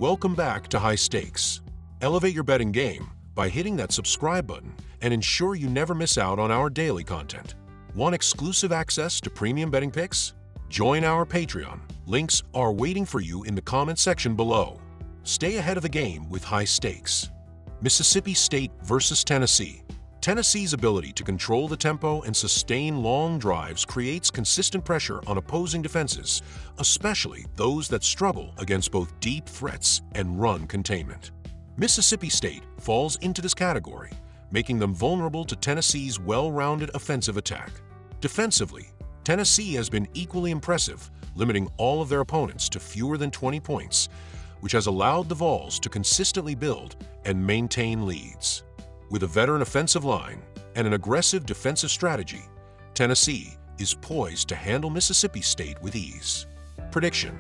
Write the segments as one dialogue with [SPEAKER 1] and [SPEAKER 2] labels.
[SPEAKER 1] Welcome back to High Stakes. Elevate your betting game by hitting that subscribe button and ensure you never miss out on our daily content. Want exclusive access to premium betting picks? Join our Patreon. Links are waiting for you in the comment section below. Stay ahead of the game with High Stakes. Mississippi State versus Tennessee. Tennessee's ability to control the tempo and sustain long drives creates consistent pressure on opposing defenses, especially those that struggle against both deep threats and run containment. Mississippi State falls into this category, making them vulnerable to Tennessee's well-rounded offensive attack. Defensively, Tennessee has been equally impressive, limiting all of their opponents to fewer than 20 points, which has allowed the Vols to consistently build and maintain leads. With a veteran offensive line and an aggressive defensive strategy, Tennessee is poised to handle Mississippi State with ease. Prediction: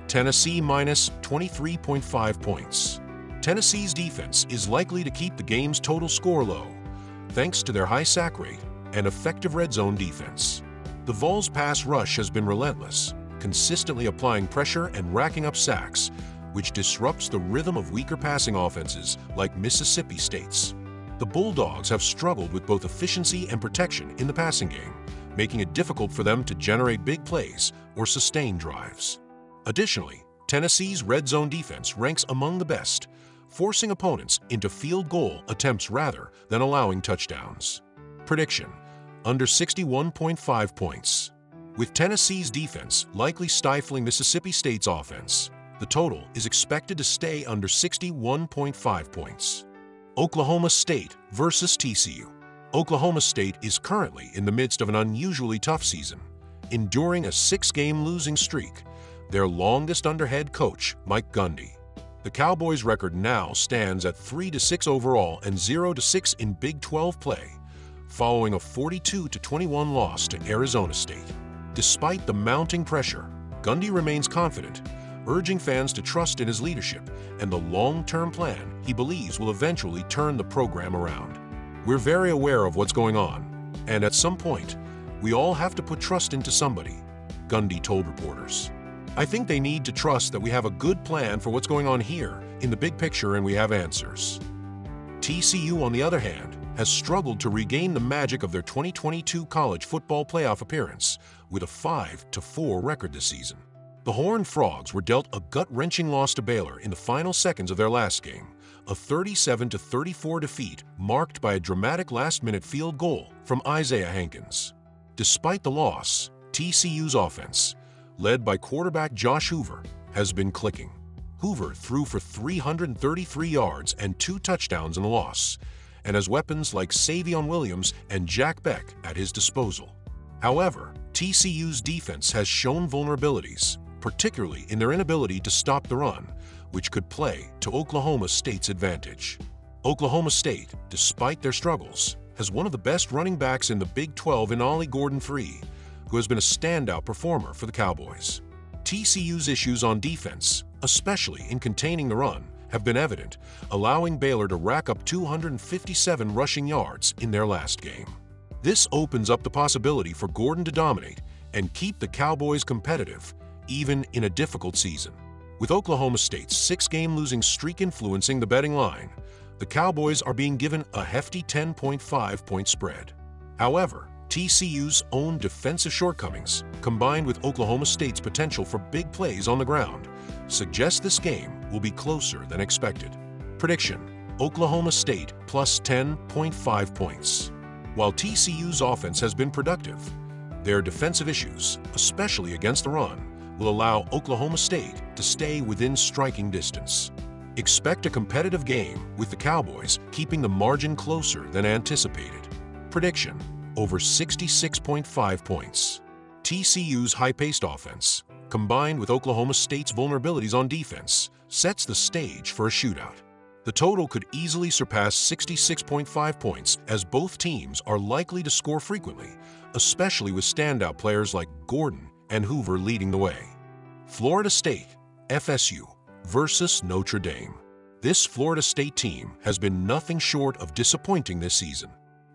[SPEAKER 1] Tennessee minus 23.5 points. Tennessee's defense is likely to keep the game's total score low, thanks to their high sack rate and effective red zone defense. The Vols' pass rush has been relentless, consistently applying pressure and racking up sacks, which disrupts the rhythm of weaker passing offenses like Mississippi State's. The Bulldogs have struggled with both efficiency and protection in the passing game, making it difficult for them to generate big plays or sustain drives. Additionally, Tennessee's red zone defense ranks among the best, forcing opponents into field goal attempts rather than allowing touchdowns. Prediction: under 61.5 points. With Tennessee's defense likely stifling Mississippi State's offense, the total is expected to stay under 61.5 points. Oklahoma State versus TCU. Oklahoma State is currently in the midst of an unusually tough season, enduring a 6-game losing streak, their longest under head coach, Mike Gundy. The Cowboys' record now stands at 3-6 overall and 0-6 in Big 12 play, following a 42-21 loss to Arizona State. Despite the mounting pressure, Gundy remains confident, urging fans to trust in his leadership and the long-term plan he believes will eventually turn the program around. We're very aware of what's going on, and at some point, we all have to put trust into somebody, Gundy told reporters. I think they need to trust that we have a good plan for what's going on here in the big picture and we have answers. TCU, on the other hand, has struggled to regain the magic of their 2022 college football playoff appearance with a 5-4 record this season. The Horned Frogs were dealt a gut-wrenching loss to Baylor in the final seconds of their last game, a 37-34 defeat marked by a dramatic last-minute field goal from Isaiah Hankins. Despite the loss, TCU's offense, led by quarterback Josh Hoover, has been clicking. Hoover threw for 333 yards and 2 touchdowns in the loss, and has weapons like Savion Williams and Jack Beck at his disposal. However, TCU's defense has shown vulnerabilities, particularly in their inability to stop the run, which could play to Oklahoma State's advantage. Oklahoma State, despite their struggles, has one of the best running backs in the Big 12 in Ollie Gordon III, who has been a standout performer for the Cowboys. TCU's issues on defense, especially in containing the run, have been evident, allowing Baylor to rack up 257 rushing yards in their last game. This opens up the possibility for Gordon to dominate and keep the Cowboys competitive, even in a difficult season. With Oklahoma State's 6-game losing streak influencing the betting line, the Cowboys are being given a hefty 10.5-point spread. However, TCU's own defensive shortcomings, combined with Oklahoma State's potential for big plays on the ground, suggest this game will be closer than expected. Prediction: Oklahoma State plus 10.5 points. While TCU's offense has been productive, their defensive issues, especially against the run, will allow Oklahoma State to stay within striking distance. Expect a competitive game with the Cowboys keeping the margin closer than anticipated. Prediction: over 66.5 points. TCU's high-paced offense, combined with Oklahoma State's vulnerabilities on defense, sets the stage for a shootout. The total could easily surpass 66.5 points, as both teams are likely to score frequently, especially with standout players like Gordon and Hoover leading the way. Florida State, FSU, versus Notre Dame. This Florida State team has been nothing short of disappointing this season.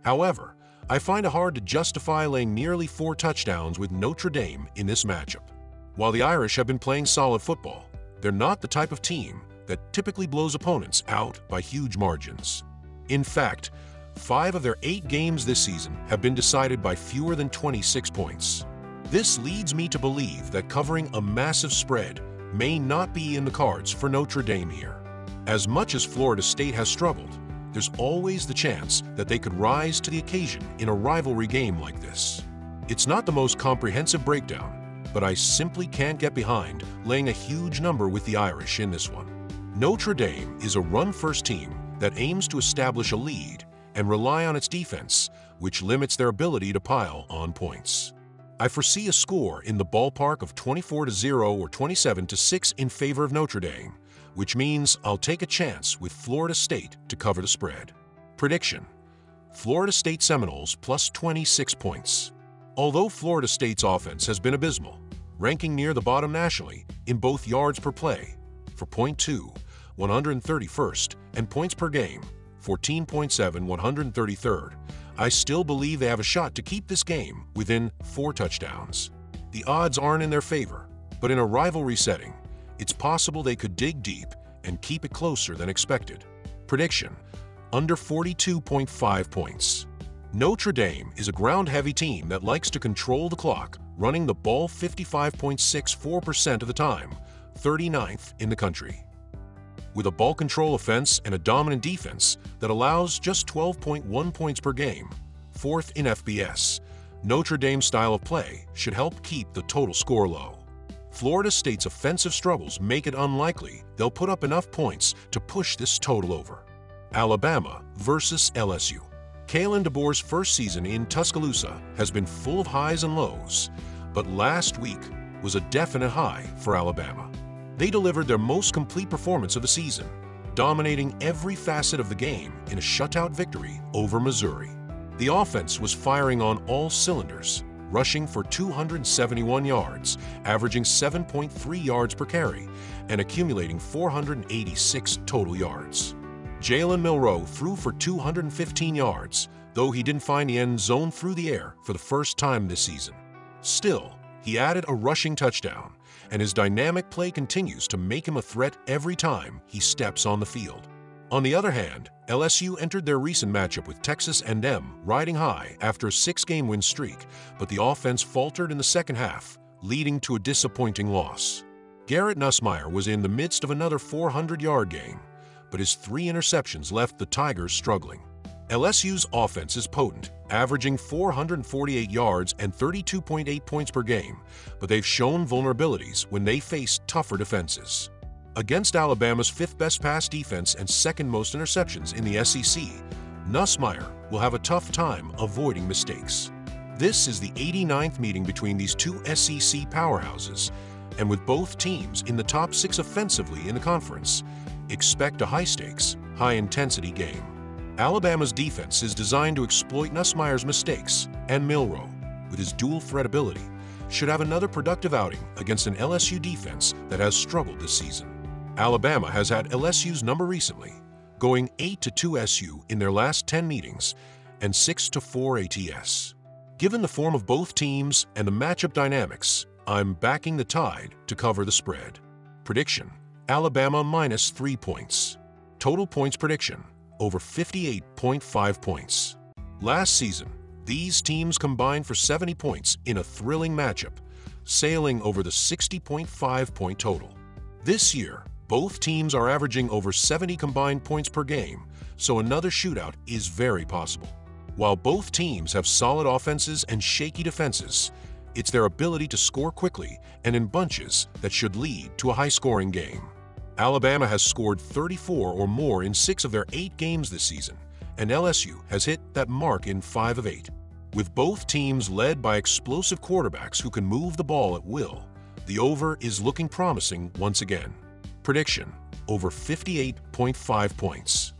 [SPEAKER 1] However, I find it hard to justify laying nearly 4 touchdowns with Notre Dame in this matchup. While the Irish have been playing solid football, they're not the type of team that typically blows opponents out by huge margins. In fact, 5 of their 8 games this season have been decided by fewer than 26 points. This leads me to believe that covering a massive spread may not be in the cards for Notre Dame here. As much as Florida State has struggled, there's always the chance that they could rise to the occasion in a rivalry game like this. It's not the most comprehensive breakdown, but I simply can't get behind laying a huge number with the Irish in this one. Notre Dame is a run-first team that aims to establish a lead and rely on its defense, which limits their ability to pile on points. I foresee a score in the ballpark of 24-0 or 27-6 in favor of Notre Dame, which means I'll take a chance with Florida State to cover the spread. Prediction: Florida State Seminoles plus 26 points. Although Florida State's offense has been abysmal, ranking near the bottom nationally in both yards per play, for .2, 131st, and points per game, 14.7, 133rd, I still believe they have a shot to keep this game within 4 touchdowns. The odds aren't in their favor, but in a rivalry setting, it's possible they could dig deep and keep it closer than expected. Prediction: under 42.5 points. Notre Dame is a ground-heavy team that likes to control the clock, running the ball 55.64% of the time, 39th in the country. With a ball control offense and a dominant defense that allows just 12.1 points per game, 4th in FBS, Notre Dame's style of play should help keep the total score low. Florida State's offensive struggles make it unlikely they'll put up enough points to push this total over. Alabama versus LSU. Kalen DeBoer's first season in Tuscaloosa has been full of highs and lows, but last week was a definite high for Alabama. They delivered their most complete performance of the season, dominating every facet of the game in a shutout victory over Missouri. The offense was firing on all cylinders, rushing for 271 yards, averaging 7.3 yards per carry, and accumulating 486 total yards. Jalen Milroe threw for 215 yards, though he didn't find the end zone through the air for the first time this season. Still, he added a rushing touchdown, and his dynamic play continues to make him a threat every time he steps on the field. On the other hand, LSU entered their recent matchup with Texas A&M riding high after a 6-game win streak, but the offense faltered in the second half, leading to a disappointing loss. Garrett Nussmeier was in the midst of another 400-yard game, but his 3 interceptions left the Tigers struggling. LSU's offense is potent, averaging 448 yards and 32.8 points per game, but they've shown vulnerabilities when they face tougher defenses. Against Alabama's 5th-best pass defense and 2nd-most interceptions in the SEC, Nussmeier will have a tough time avoiding mistakes. This is the 89th meeting between these two SEC powerhouses, and with both teams in the top 6 offensively in the conference, expect a high-stakes, high-intensity game. Alabama's defense is designed to exploit Nussmeier's mistakes, and Milroe, with his dual-threat ability, should have another productive outing against an LSU defense that has struggled this season. Alabama has had LSU's number recently, going 8-2 SU in their last 10 meetings and 6-4 ATS. Given the form of both teams and the matchup dynamics, I'm backing the Tide to cover the spread. Prediction: Alabama minus 3 points. Total points prediction: over 58.5 points. Last season, these teams combined for 70 points in a thrilling matchup, sailing over the 60.5-point total. This year, both teams are averaging over 70 combined points per game, so another shootout is very possible. While both teams have solid offenses and shaky defenses, it's their ability to score quickly and in bunches that should lead to a high-scoring game. Alabama has scored 34 or more in 6 of their 8 games this season, and LSU has hit that mark in 5 of 8. With both teams led by explosive quarterbacks who can move the ball at will, the over is looking promising once again. Prediction: over 58.5 points.